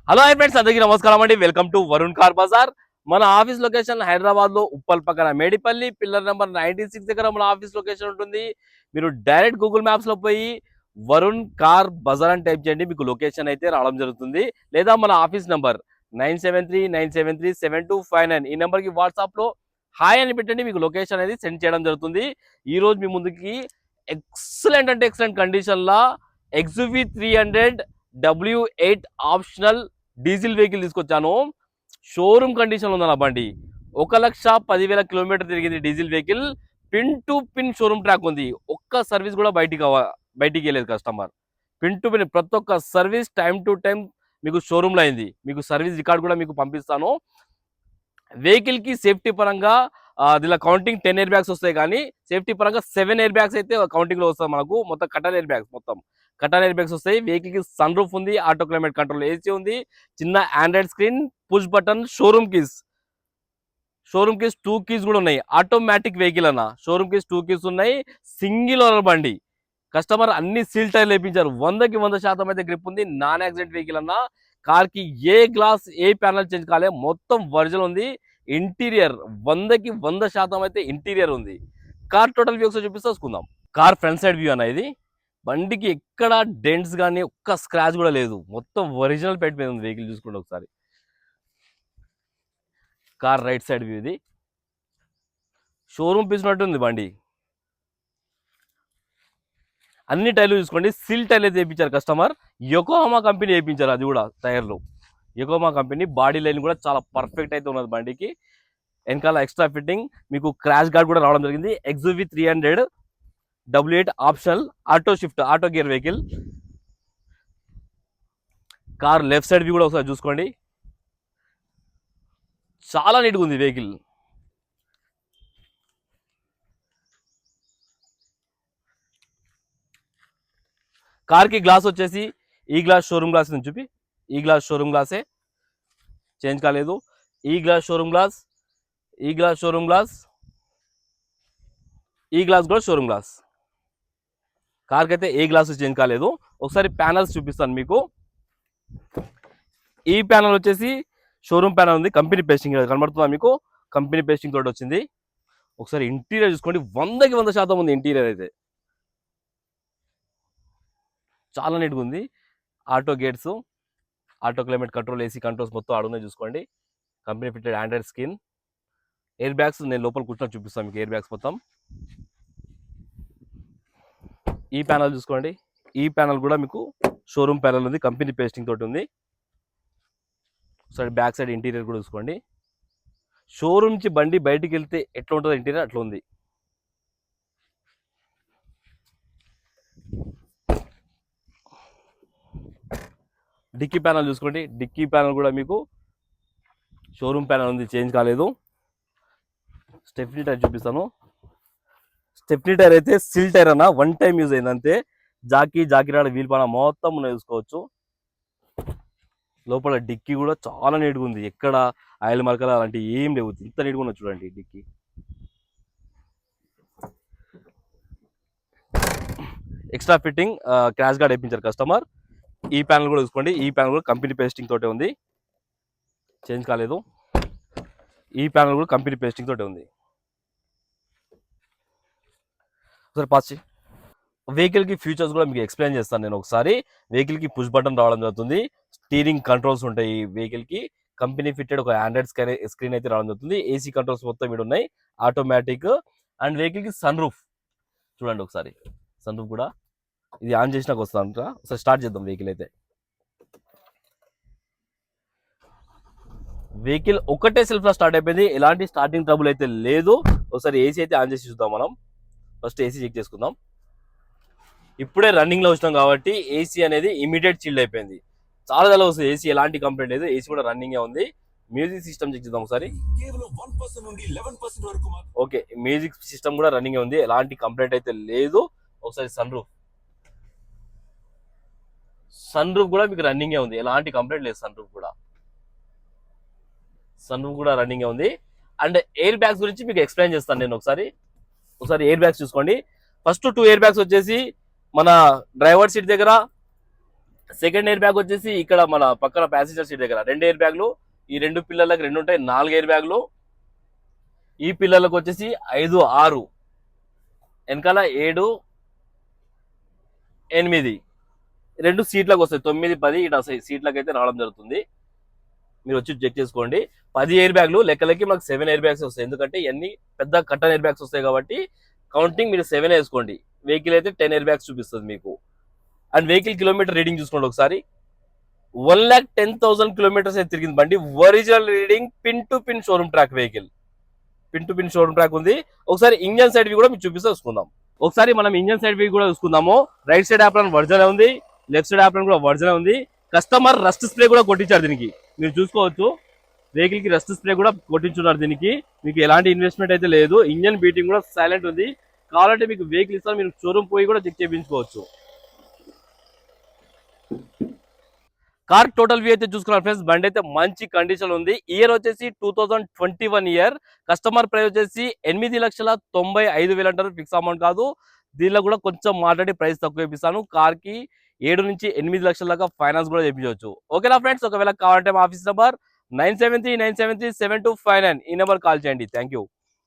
Hello hi friends, అందరికీ నమస్కారం అండి. Welcome to Varun car Bazaar. మన ఆఫీస్ లొకేషన్ హైదరాబాద్ లో ఉప్పల్ పక్కన మేడిపల్లి పిల్లర్ నెంబర్ 96 దగ్గర మన ఆఫీస్ లొకేషన్ ఉంటుంది. మీరు డైరెక్ట్ గూగుల్ మ్యాప్స్ లో పోయి వరుణ్ కార్ బజార్ అని టైప్ చేయండి, మీకు లొకేషన్ అయితే రావడం జరుగుతుంది. లేదా మన ఆఫీస్ నంబర్ 9739737259 ఈ నెంబర్ కి వాట్సాప్ లో హాయ్ అని పెట్టండి, మీకు లొకేషన్ అనేది సెండ్ చేయడం జరుగుతుంది. ఈ రోజు మీ ముందుకి ఎక్సలెంట్ అంటే ఎక్సలెంట్ కండిషన్ లా XUV 300 W8 optional diesel vehicle తీసుకొచ్చాను. షోరూమ్ కండిషన్ ఉందన్న బండి. 1,10,000 కిలోమీటర్ తిరిగింది diesel vehicle. Pin to pin showroom track ఉంది. ఒక్క సర్వీస్ కూడా బయటికి వెళ్ళలేదు కస్టమర్. పిన్ టు పిన్ ప్రతి ఒక్క సర్వీస్ టైం టు టైం మీకు షోరూమ్లో అయింది. మీకు సర్వీస్ రికార్డ్ కూడా మీకు పంపిస్తాను. వెహికల్ కి సేఫ్టీ పరంగా దీనిలో కౌంటింగ్ 10 ఎయిర్ బ్యాగ్స్ వస్తాయి, కానీ సేఫ్టీ పరంగా 7 ఎయిర్ బ్యాగ్స్ అయితే కౌంటింగ్ లో వస్తాయి. మనకు మొత్తం కటన్ ఎయిర్ బ్యాగ్స్ వస్తాయి. వెహికల్ కి సన్ రూఫ్ ఉంది, ఆటో క్లైమేట్ కంట్రోల్ ఏసీ ఉంది, చిన్న Android screen, push button, showroom keys 2 keys కూడా ఉన్నాయి. ఆటోమేటిక్ వెహికల్ అన్న, షోరూమ్ కీస్ 2 కీస్ ఉన్నాయి. సింగిల్ ఓనర్ బండి. కస్టమర్ అన్ని సీల్ టైర్లు వేయించారు. 100కి 100% అయితే గ్రిప్ ఉంది. నాన్ యాక్సిడెంట్ వెహికల్ అన్న. కార్ కి ఏ గ్లాస్ ఏ ప్యానల్ చేంజ్ కాలే, మొత్తం ఒరిజినల్ ఉంది. ఇంటీరియర్ 100కి 100% అయితే ఇంటీరియర్ ఉంది. కార్ టోటల్ వ్యూ ఒకసారి చూపిస్తాం. కార్ ఫ్రంట్ సైడ్ వ్యూ అన్న ఇది. బండికి ఎక్కడ డెంట్స్ కానీ ఒక్క స్క్రాచ్ కూడా లేదు. మొత్తం ఒరిజినల్ పెయింట్ మీద ఉంది వెహికల్. చూసుకోండి ఒకసారి. కార్ రైట్ సైడ్ వ్యూ ఇది. షోరూమ్ పీసినట్టు ఉంది బండి. అన్ని టైర్లు చూసుకోండి, సిల్ టైర్లు అయితే వేయించారు కస్టమర్. యోకోహామా కంపెనీ వేయించారు, అది కూడా టైర్లు యోకోహామా కంపెనీ. బాడీ లైన్ కూడా చాలా పర్ఫెక్ట్ అయితే ఉన్నది బండికి. వెనకాల ఎక్స్ట్రా ఫిట్టింగ్, మీకు క్రాష్ గార్డ్ కూడా రావడం జరిగింది. XUV 300 W8 optional auto shift auto gear vehicle. Car left side view కూడా ఒకసారి చూసుకోండి. చాలా నీట్గా ఉంది వెహికల్. కార్ కి గ్లాస్ వచ్చేసి ఈ గ్లాస్ షోరూమ్ గ్లాస్ నుంచి చూపి. ఈ గ్లాస్ షోరూమ్ గ్లాసే, చేంజ్ కాలేదు. ఈ గ్లాస్ షోరూమ్ గ్లాస్, ఈ గ్లాస్ షోరూమ్ గ్లాస్, ఈ గ్లాస్ కూడా షోరూమ్ గ్లాస్. కార్కి అయితే ఏ గ్లాస్ చేంజ్ కాలేదు. ఒకసారి ప్యానల్స్ చూపిస్తాను మీకు. ఈ ప్యానల్ వచ్చేసి షోరూమ్ ప్యానల్ ఉంది, కంపెనీ పేస్టింగ్ కనబడుతుందా మీకు? కంపెనీ పేస్టింగ్ తోటి వచ్చింది. ఒకసారి ఇంటీరియర్ చూసుకోండి, 100కి 100% ఉంది ఇంటీరియర్ అయితే. చాలా నీట్గా ఉంది. Auto gates, auto climate control, AC controls మొత్తం ఆడున్నాయి చూసుకోండి. Company fitted Android screen. Air bags నేను లోపల కూర్చొని చూపిస్తాను మీకు. ఎయిర్ బ్యాగ్స్ మొత్తం. ఈ ప్యానల్ చూసుకోండి. ఈ ప్యానల్ కూడా మీకు షోరూమ్ ప్యానల్ ఉంది, కంపెనీ పేస్టింగ్ తోటి ఉంది. ఒకసారి బ్యాక్ సైడ్ ఇంటీరియర్ కూడా చూసుకోండి. షోరూమ్ నుంచి బండి బయటికి వెళ్తే ఎట్లా ఉంటుందో ఇంటీరియర్ అట్లా ఉంది. డిక్కీ ప్యానల్ చూసుకోండి. డిక్కీ ప్యానల్ కూడా మీకు షోరూమ్ ప్యానల్ ఉంది, చేంజ్ కాలేదు. స్టెప్నీ టైర్ చూపిస్తాను. స్టెప్నీ టైర్ అయితే సిల్ టైర్ అన్న, 1 టైం యూజ్ అయింది అంతే. జాకీరాడ వీల్ పాన మొత్తం ఉన్నాయి చూసుకోవచ్చు. లోపల డిక్కీ కూడా చాలా నీట్గా ఉంది, ఎక్కడ ఆయిల్ మార్కలు అలాంటివి ఏం లేవు. ఇంత నీట్గా ఉన్నది చూడండి dicky. Extra fitting crash guard వేయించారు కస్టమర్. ఈ ప్యానల్ కూడా చూసుకోండి. ఈ ప్యానల్ కూడా కంపెనీ పేస్టింగ్ తోటే ఉంది, చేంజ్ కాలేదు. ఈ ప్యానల్ కూడా కంపెనీ పేస్టింగ్ తోటే ఉంది. ఒకసారి పాస్ చేయి. వెహికల్ కి ఫీచర్స్ కూడా మీకు ఎక్స్ప్లెయిన్ చేస్తాను నేను ఒకసారి. వెహికల్ కి పుష్ బటన్ రావడం జరుగుతుంది. స్టీరింగ్ కంట్రోల్స్ ఉంటాయి వెహికల్ కి. కంపెనీ ఫిట్టెడ్ ఒక ఆండ్రాయిడ్ స్క్రీన్ అయితే రావడం జరుగుతుంది. ఏసీ కంట్రోల్స్ మొత్తం వీడు ఉన్నాయి, ఆటోమేటిక్. అండ్ వెహికల్ కి సన్ రూఫ్ చూడండి ఒకసారి. సన్ రూఫ్ కూడా ఇది ఆన్ చేసినాక వస్తాను. ఒకసారి స్టార్ట్ చేద్దాం వెహికల్ అయితే. వెహికల్ ఒకటే సెల్ఫ్ లో స్టార్ట్ అయిపోయింది, ఎలాంటి స్టార్టింగ్ ట్రబుల్ అయితే లేదు. ఒకసారి ఏసీ అయితే ఆన్ చేసి చూద్దాం మనం. ఫస్ట్ ఏసీ చెక్ చేసుకుందాం. ఇప్పుడే రన్నింగ్ లో వచ్చినాం కాబట్టి ఏసీ అనేది ఇమీడియట్ చిల్డ్ అయిపోయింది. చాలా చాలా వస్తుంది ఏసీ, ఎలాంటి కంప్లైంట్ లేదు. ఏసీ కూడా రన్నింగ్ ఉంది. మ్యూజిక్ సిస్టమ్ చెక్ చేద్దాం ఒకసారి. ఓకే, మ్యూజిక్ సిస్టమ్ కూడా రన్నింగ్ ఉంది, ఎలాంటి కంప్లైంట్ అయితే లేదు. ఒకసారి సన్ రూఫ్ కూడా మీకు రన్నింగ్ ఉంది, ఎలాంటి కంప్లైంట్ లేదు. సన్ రూఫ్ కూడా రన్నింగ్ ఉంది. అండ్ ఎయిర్ బ్యాగ్స్ గురించి మీకు ఎక్స్ప్లెయిన్ చేస్తాను నేను ఒకసారి. ఎయిర్ బ్యాగ్స్ చూసుకోండి. ఫస్ట్ 2 ఎయిర్ బ్యాగ్స్ వచ్చేసి మన డ్రైవర్ సీట్ దగ్గర, సెకండ్ ఎయిర్ బ్యాగ్ వచ్చేసి ఇక్కడ మన పక్కన ప్యాసింజర్ సీట్ దగ్గర 2 ఎయిర్ బ్యాగ్లు, ఈ 2 పిల్లలకు 2 ఉంటాయి, 4 ఎయిర్ బ్యాగ్లు. ఈ పిల్లలకు వచ్చేసి 5, 6, వెనకాల 7, 8, 2 సీట్లకు వస్తాయి. 9, 10 ఇటు సీట్లకు అయితే రావడం జరుగుతుంది. మీరు వచ్చి చెక్ చేసుకోండి. 10 ఎయిర్ బ్యాగ్లు లెక్కలకి మనకు 7 ఎయిర్ బ్యాగ్స్ వస్తాయి. ఎందుకంటే ఇవన్నీ పెద్ద కట్టన్ ఎయిర్ బ్యాగ్స్ వస్తాయి కాబట్టి కౌంటింగ్ మీరు 7 వేసుకోండి. వెహికల్ అయితే 10 ఎయిర్ బ్యాగ్స్ చూపిస్తుంది మీకు. అండ్ వెహికల్ కిలోమీటర్ రీడింగ్ చూసుకోండి ఒకసారి. 1,10,000 కిలోమీటర్స్ అయితే తిరిగింది బండి. Original reading, pin to pin showroom track vehicle. Pin to pin showroom track ఉంది. ఒకసారి ఇంజన్ సైడ్ వ్యూ కూడా మీకు చూపిస్తే చూసుకుందాం. ఒకసారి మనం ఇంజన్ సైడ్ వ్యూ కూడా చూసుకుందాము. రైట్ సైడ్ యాప్రాన్ వర్జన్ ఉంది, లెఫ్ట్ సైడ్ యాప్రాన్ కూడా వర్జన్ ఉంది. కస్టమర్ రస్ట్ స్ప్రే కూడా కొట్టించారు దీనికి, మీరు చూసుకోవచ్చు. వెహికల్ కి రస్ట్ స్ప్రే కూడా కొట్టించున్నారు దీనికి. మీకు ఎలాంటి ఇన్వెస్ట్మెంట్ అయితే లేదు. ఇంజన్ బీటింగ్ కూడా సైలెంట్ ఉంది. కావాలంటే మీకు వెహికల్ ఇస్తాను, మీరు షోరూమ్ పోయి కూడా చెక్ చేయించుకోవచ్చు. కార్ టోటల్ వ్యూ అయితే చూసుకున్నారు ఫ్రెండ్స్. బండి అయితే మంచి కండిషన్ ఉంది. ఇయర్ వచ్చేసి 2021 ఇయర్. కస్టమర్ ప్రైస్ వచ్చేసి 8,95,000 అంటారు, ఫిక్స్ అమౌంట్ కాదు. దీనిలో కూడా కొంచెం మాట్లాడి ప్రైస్ తక్కువ ఇప్పిస్తాను. కార్ కి 7 నుంచి 8 లక్షల దాకా ఫైనాన్స్ కూడా చేయించవచ్చు. ఓకేనా ఫ్రెండ్స్? ఒకవేళ కావాలంటే మా ఆఫీస్ నెంబర్ 973973729 ఈ నెంబర్ కాల్ చేయండి. Thank you.